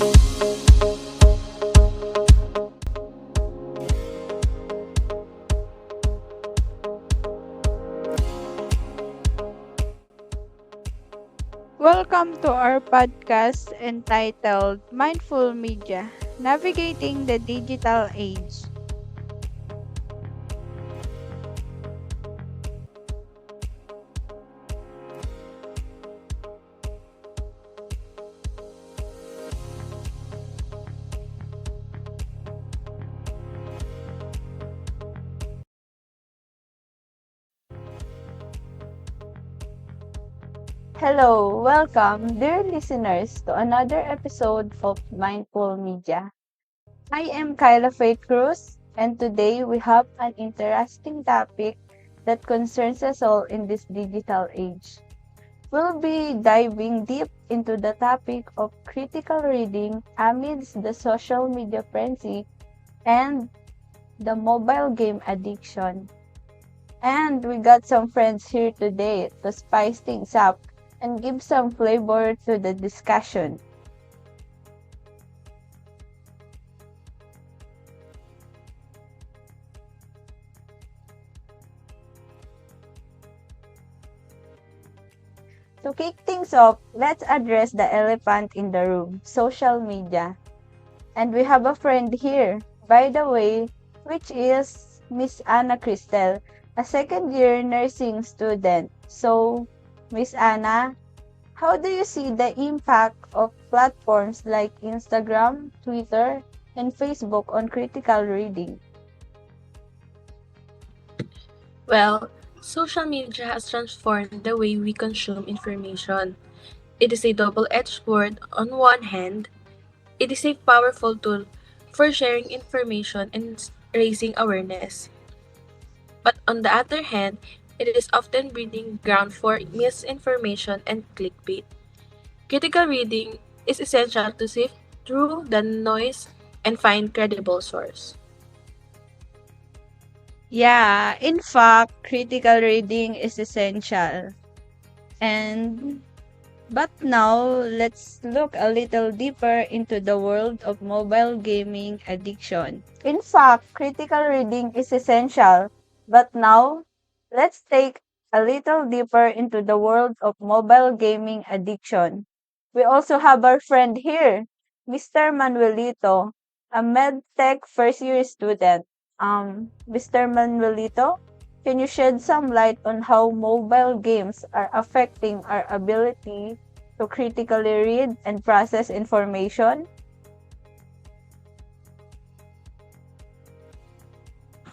Welcome to our podcast entitled Mindful Media Navigating the Digital Age. Hello, welcome, dear listeners, to another episode of Mindful Media. I am CRUZ, and today we have an interesting topic that concerns us all in this digital age. We'll be diving deep into the topic of critical reading amidst the social media frenzy and the mobile game addiction. And we got some friends here today to spice things up and give some flavor to the discussion. To kick things off, let's address the elephant in the room, social media. And we have a friend here, by the way, which is Miss Anna KRISTELLE, a second-year nursing student. So, Miss Anna, how do you see the impact of platforms like Instagram, Twitter, and Facebook on critical reading? Well, social media has transformed the way we consume information. It is a double-edged sword. On one hand, it is a powerful tool for sharing information and raising awareness. But on the other hand, it is often breeding ground for misinformation and clickbait. Critical reading is essential to sift through the noise and find credible source. Yeah, in fact, critical reading is essential. And but now let's look a little deeper into the world of mobile gaming addiction. In fact, critical reading is essential. But now let's take a little deeper into the world of mobile gaming addiction. We also have our friend here, Mr. Manuelito, a medtech first year student. Mr. Manuelito, can you shed some light on how mobile games are affecting our ability to critically read and process information?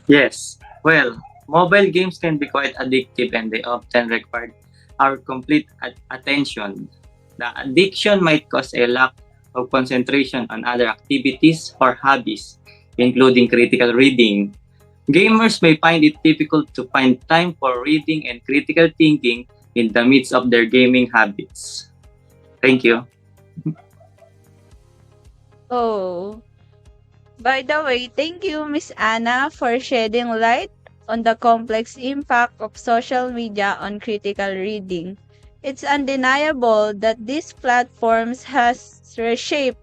Yes. Well, mobile games can be quite addictive and they often require our complete attention. The addiction might cause a lack of concentration on other activities or hobbies, including critical reading. Gamers may find it difficult to find time for reading and critical thinking in the midst of their gaming habits. Thank you. Oh, by the way, thank you, Miss Anna, for shedding light on the complex impact of social media on critical reading. It's undeniable that these platforms has reshaped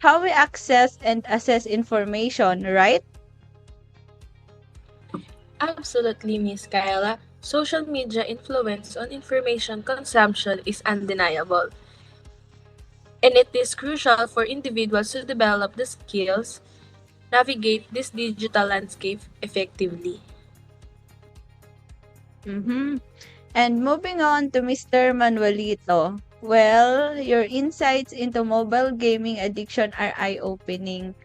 how we access and assess information, right? Absolutely, Miss Kyla. Social media influence on information consumption is undeniable, and it is crucial for individuals to develop the skills navigate this digital landscape effectively. Mm-hmm. And moving on to Mr. Manuelito. Well, your insights into mobile gaming addiction are eye-opening.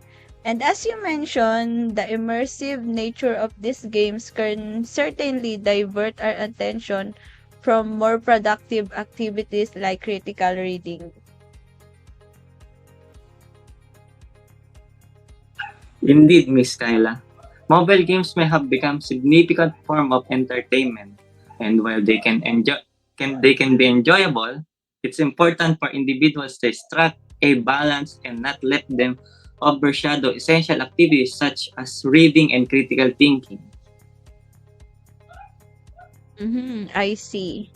And as you mentioned, the immersive nature of these games can certainly divert our attention from more productive activities like critical reading. Indeed, Miss Kyla. Mobile games may have become significant form of entertainment, and while they can be enjoyable, it's important for individuals to strike a balance and not let them overshadow essential activities such as reading and critical thinking. Mm-hmm, I see.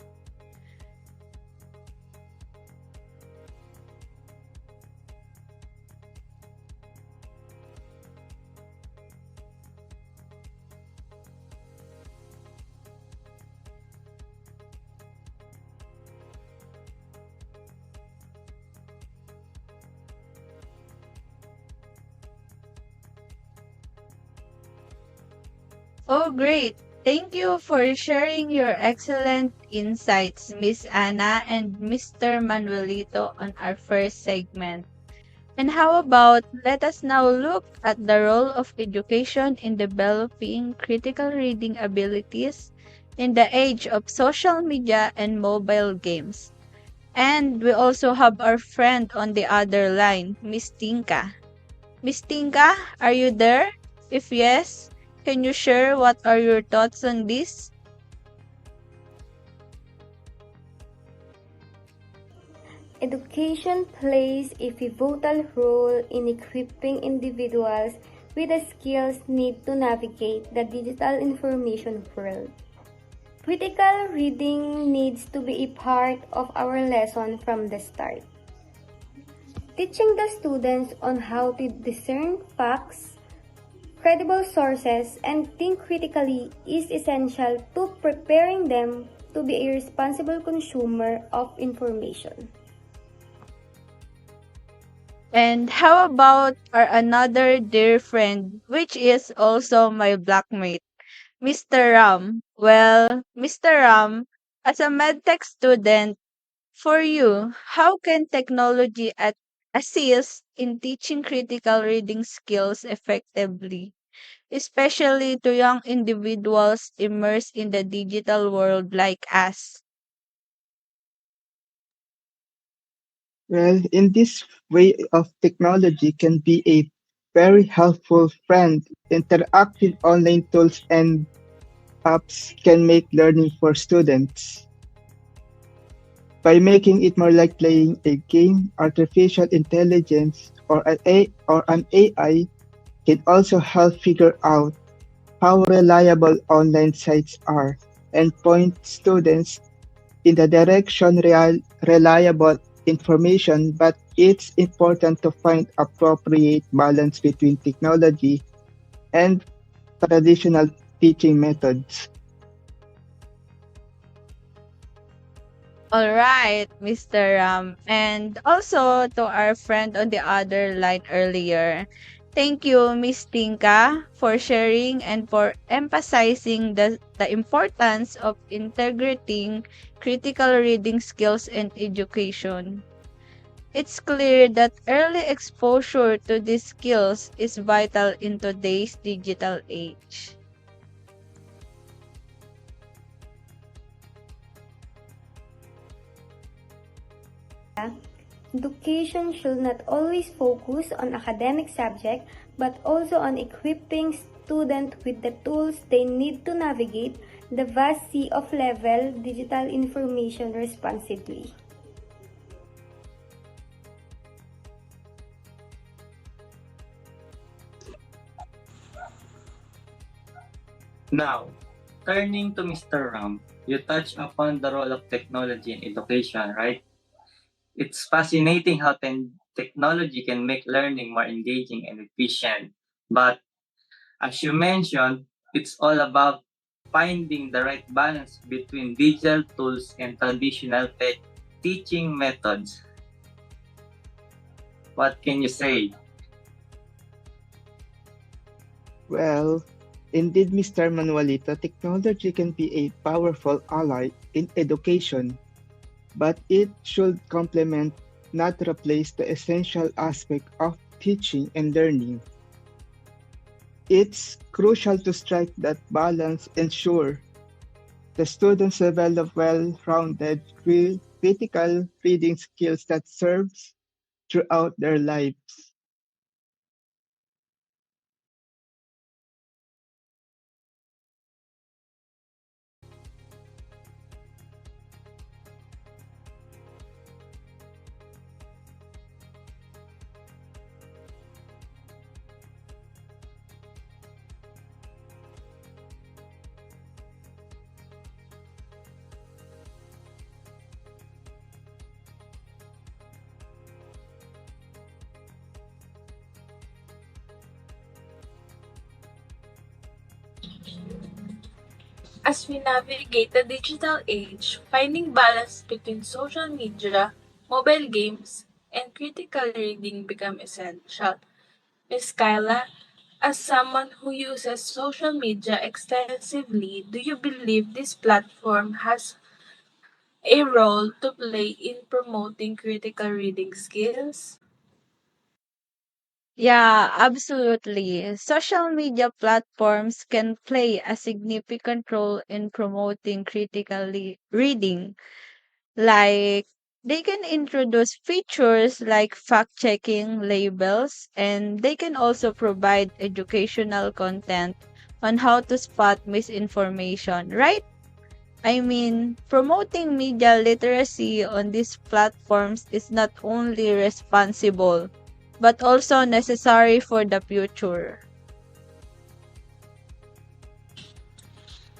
Oh, great! Thank you for sharing your excellent insights, Miss Anna and Mr. Manuelito, on our first segment. And how about let us now look at the role of education in developing critical reading abilities in the age of social media and mobile games. And we also have our friend on the other line, Miss Tinka. Miss Tinka, are you there? If yes, can you share what are your thoughts on this? Education plays a pivotal role in equipping individuals with the skills needed to navigate the digital information world. Critical reading needs to be a part of our lesson from the start. Teaching the students on how to discern facts, credible sources, and think critically is essential to preparing them to be a responsible consumer of information. And how about our another dear friend, which is also my blackmate, Mr. Ram? Well, Mr. Ram, as a medtech student, for you, how can technology assist in teaching critical reading skills effectively, especially to young individuals immersed in the digital world like us? Well, in this way of technology can be a very helpful friend. Interactive online tools and apps can make learning for students. By making it more like playing a game, artificial intelligence or an AI can also help figure out how reliable online sites are and point students in the direction reliable information, but it's important to find appropriate balance between technology and traditional teaching methods. All right, Mr. Ram. And also to our friend on the other line earlier. Thank you, Miss Tinka, for sharing and for emphasizing the importance of integrating critical reading skills in education. It's clear that early exposure to these skills is vital in today's digital age. Education should not always focus on academic subjects but also on equipping students with the tools they need to navigate the vast sea of level digital information responsibly. Now, turning to Mr. Ram, you touched upon the role of technology in education, right? It's fascinating how technology can make learning more engaging and efficient. But as you mentioned, it's all about finding the right balance between digital tools and traditional teaching methods. What can you say? Well, indeed, Mr. Manuelito, technology can be a powerful ally in education, but it should complement, not replace, the essential aspect of teaching and learning. It's crucial to strike that balance, ensure the students develop well-rounded critical reading skills that serves throughout their lives. As we navigate the digital age, finding balance between social media, mobile games, and critical reading become essential. Ms. KYLA, As someone who uses social media extensively, do you believe this platform has a role to play in promoting critical reading skills? Yeah, absolutely. Social media platforms can play a significant role in promoting critically reading. Like, they can introduce features like fact checking labels, and they can also provide educational content on how to spot misinformation, right? I mean, promoting media literacy on these platforms is not only responsible, but also necessary for the future.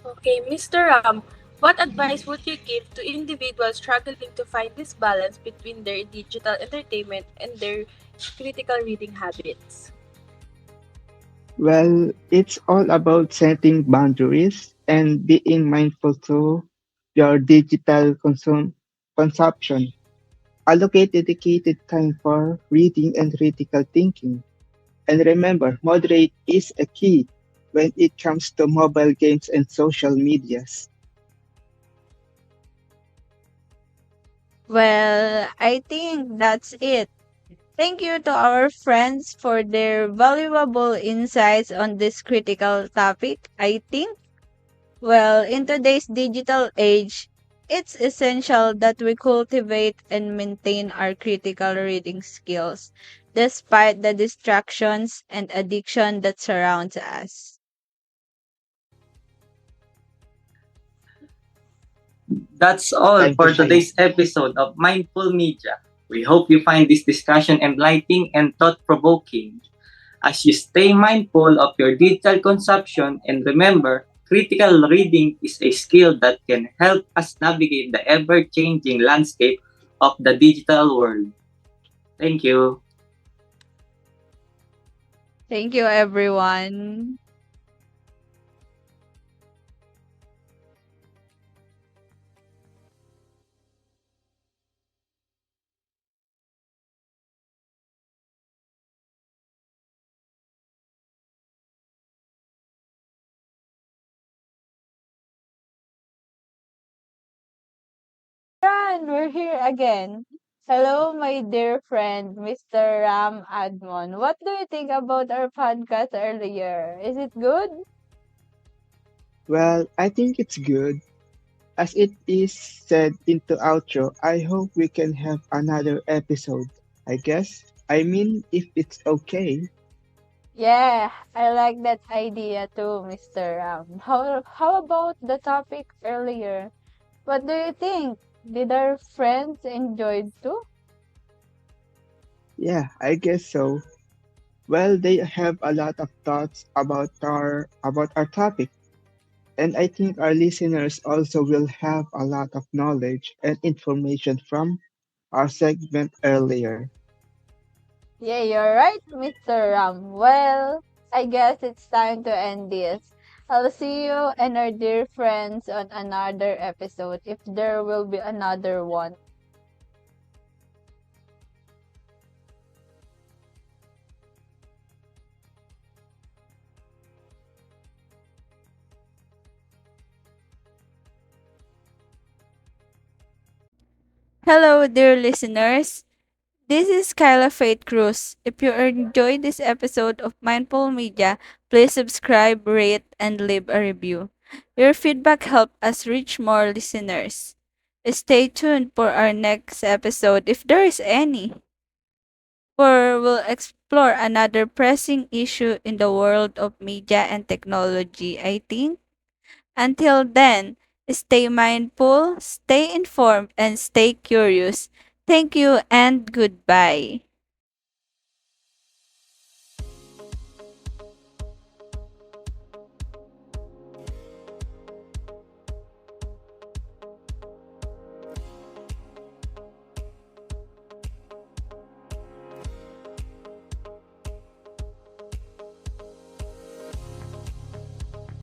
Okay, Mr. Ram, what advice would you give to individuals struggling to find this balance between their digital entertainment and their critical reading habits? Well, it's all about setting boundaries and being mindful to your consumption. Allocate dedicated time for reading and critical thinking. And remember, moderate is a key when it comes to mobile games and social medias. Well, I think that's it. Thank you to our friends for their valuable insights on this critical topic. I think, well, in today's digital age, it's essential that we cultivate and maintain our critical reading skills despite the distractions and addiction that surrounds us. That's all Time to for shine. today's episode of Mindful Media. We hope you find this discussion enlightening and thought provoking. As you stay mindful of your digital consumption, and remember, critical reading is a skill that can help us navigate the ever changing landscape of the digital world. Thank you. Thank you, everyone. Ran, we're here again. Hello, my dear friend, Mr. Ram Admon. What do you think about our podcast earlier? Is it good? Well, I think it's good. As it is said into outro, I hope we can have another episode. I guess. I mean, if it's okay. Yeah, I like that idea too, Mr. Ram. How about the topic earlier? What do you think? Did our friends enjoy too? Yeah, I guess so. Well, they have a lot of thoughts about our topic, and I think our listeners also will have a lot of knowledge and information from our segment earlier. Yeah, you're right, Mr. Ram. Well, I guess it's time to end this. I'll see you and our dear friends on another episode if there will be another one. Hello, dear listeners. This is KYLA Faith Cruz. If you enjoyed this episode of Mindful Media, please subscribe, rate, and leave a review. Your feedback helps us reach more listeners. Stay tuned for our next episode if there is any, where we'll explore another pressing issue in the world of media and technology, I think. Until then, stay mindful, stay informed, and stay curious. Thank you and goodbye.